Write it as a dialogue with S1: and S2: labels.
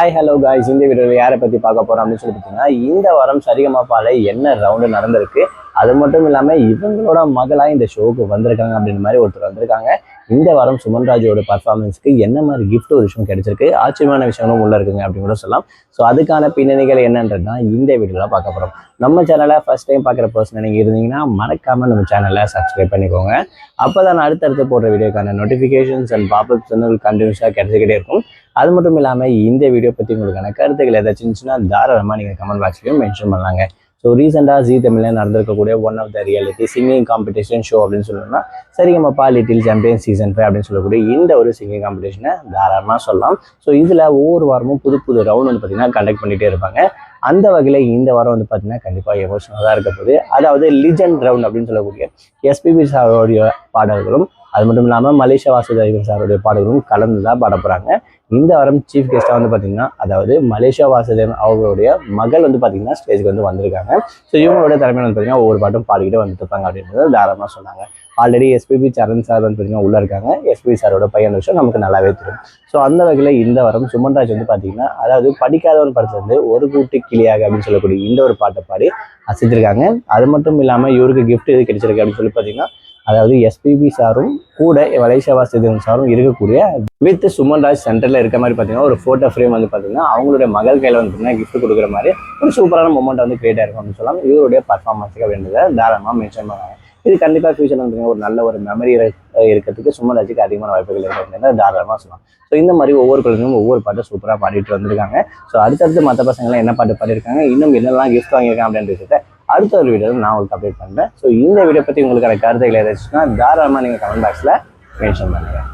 S1: Hi hello guys, இந்த வீடியோவில் யாரை பற்றி பார்க்க போகிறோம் அப்படின்னு சொல்லி பார்த்தீங்கன்னா, இந்த வாரம் சரிகமபால என்ன ரவுண்டு நடந்திருக்கு, அது மட்டும் இல்லாமல் இவங்களோட மகளாக இந்த ஷோவுக்கு வந்திருக்காங்க அப்படின்ற மாதிரி ஒருத்தர் வந்திருக்காங்க. இந்த வாரம் சுமன்ராஜோட பர்ஃபார்மன்ஸ்க்கு என்ன மாதிரி கிஃப்ட் ஒரு விஷயம் கிடைச்சிருக்கு, ஆச்சரியமான விஷயங்களும் உள்ள இருக்குங்க அப்படின்னு கூட சொல்லலாம். ஸோ அதுக்கான பின்னணிகள் என்னன்றது தான் இந்த வீடியோவில் பார்க்க போகிறோம். நம்ம சேனலை ஃபர்ஸ்ட் டைம் பார்க்குற பர்சன் நீங்கள் இருந்தீங்கன்னா மறக்காமல் நம்ம சேனலை சப்ஸ்கிரைப் பண்ணிக்கோங்க. அப்போ தான் அடுத்தடுத்து போடுற வீடியோக்கான நோட்டிஃபிகேஷன்ஸ் அண்ட் பாப்அப்ஸ் வந்து கண்டினியூஸாக கிடைச்சிக்கிட்டே இருக்கும். அது மட்டும் இல்லாமல் இந்த வீடியோ பற்றி உங்களுக்கான கருத்துக்கள் ஏதாச்சும் இருந்துச்சுன்னா தாராளமாக நீங்கள் கமெண்ட் பாக்ஸ்லையும் மென்ஷன் பண்ணலாங்க. ஸோ ரீசெண்டாக ஜீ தமிழில் நடந்திருக்கக்கூடிய one of the reality singing competition show அப்படின்னு சொல்லணும்னா சரிகமபா லிட்டில் சாம்பியன் சீசன் 5 அப்படின்னு சொல்லக்கூடிய இந்த ஒரு சிங்கிங் காம்படிஷனை தாராளமாக சொல்லலாம். ஸோ இதில் ஒவ்வொரு வாரமும் புது புது ரவுண்ட் வந்து பார்த்திங்கன்னா கண்டக்ட் பண்ணிகிட்டே இருப்பாங்க. அந்த வகையில் இந்த வாரம் வந்து பார்த்திங்கன்னா கண்டிப்பாக எமோஷனலாக தான் இருக்க போகுது. அதாவது லிஜெண்ட் ரவுண்ட் அப்படின்னு சொல்லக்கூடிய எஸ்பிபி சாரோடைய பாடல்களும் அது மட்டும் இல்லாமல் மலேசியா வாசுதேவன் சாருடைய பாடல்களும் கலந்து தான் பாட போகிறாங்க. இந்த வாரம் சீஃப் கெஸ்ட்டாக வந்து பார்த்திங்கன்னா, அதாவது மலேசியா வாசுதேவன் அவங்களுடைய மகள் வந்து பார்த்திங்கன்னா ஸ்டேஜுக்கு வந்து வந்திருக்காங்க. ஸோ இவங்களோட தலைமையில் வந்து பார்த்திங்கன்னா ஒவ்வொரு பாட்டும் பாடிக்கிட்டு வந்துட்டு இருப்பாங்க அப்படின்றது தாராளமாக சொன்னாங்க. ஆல்ரெடி எஸ்பிபி சரண் சார் வந்து பார்த்திங்கன்னா உள்ளே இருக்காங்க. எஸ்பிபி சாரோட பையன் விஷயம் நமக்கு நல்லாவே தெரியும். ஸோ அந்த வகையில் இந்த வாரம் சுமன்ராஜ் வந்து பார்த்திங்கன்னா, அதாவது படிக்காதவன் படத்துலேருந்து ஒரு கூட்டு கிளியாக அப்படின்னு சொல்லக்கூடிய இந்த ஒரு பாட்டை பாடி அசைச்சிருக்காங்க. அது மட்டும் இல்லாமல் இவருக்கு கிஃப்ட் எது கிடைச்சிருக்கு அப்படின்னு சொல்லி பார்த்திங்கன்னா, அதாவது எஸ்பிபி சாரும் கூட மலேசியா வாசுதேவன் சாரும் இருக்கக்கூடிய வித் சுமன்ராஜ் சென்டரில் இருக்க மாதிரி பார்த்தீங்கன்னா ஒரு ஃபோட்டோ ஃப்ரேம் வந்து பார்த்தீங்கன்னா அவங்களுடைய மகள் கையில் வந்து பார்த்தீங்கன்னா கிஃப்ட் கொடுக்குற மாதிரி ஒரு சூப்பரான மொமெண்ட் வந்து கிரியேட் ஆயிருக்கும் அப்படின்னு சொல்லலாம். இவருடைய பர்ஃபார்மன்ஸுக்கு அப்படின்றத தாராளமாக மென்ஷன் பண்ணுவாங்க. இது கண்டிப்பாக ஃபியூச்சரில் வந்து ஒரு நல்ல ஒரு மெமரி இருக்கிறதுக்கு சுமன்ராஜுக்கு அதிகமான வாய்ப்புகள் இருக்கிறது தாராளமாக சொல்லலாம். ஸோ இந்த மாதிரி ஒவ்வொரு குழந்தையும் ஒவ்வொரு பாட்டை சூப்பராக பாடிட்டு வந்திருக்காங்க. ஸோ அடுத்தடுத்து மற்ற பசங்களாம் என்ன பாட்டு பாடிருக்காங்க, இன்னும் என்னெல்லாம் கிஃப்ட் வாங்கியிருக்காங்க அப்படின்றத அடுத்த ஒரு வீடியோவில் நான் உங்களுக்கு அப்டேட் பண்ணுறேன். ஸோ இந்த வீடியோ பற்றி உங்களுக்கான கருத்துக்கள் ஏதாச்சுன்னா தாராளமாக நீங்கள் கமெண்ட் பாக்ஸில் மென்ஷன் பண்ணுங்கள்.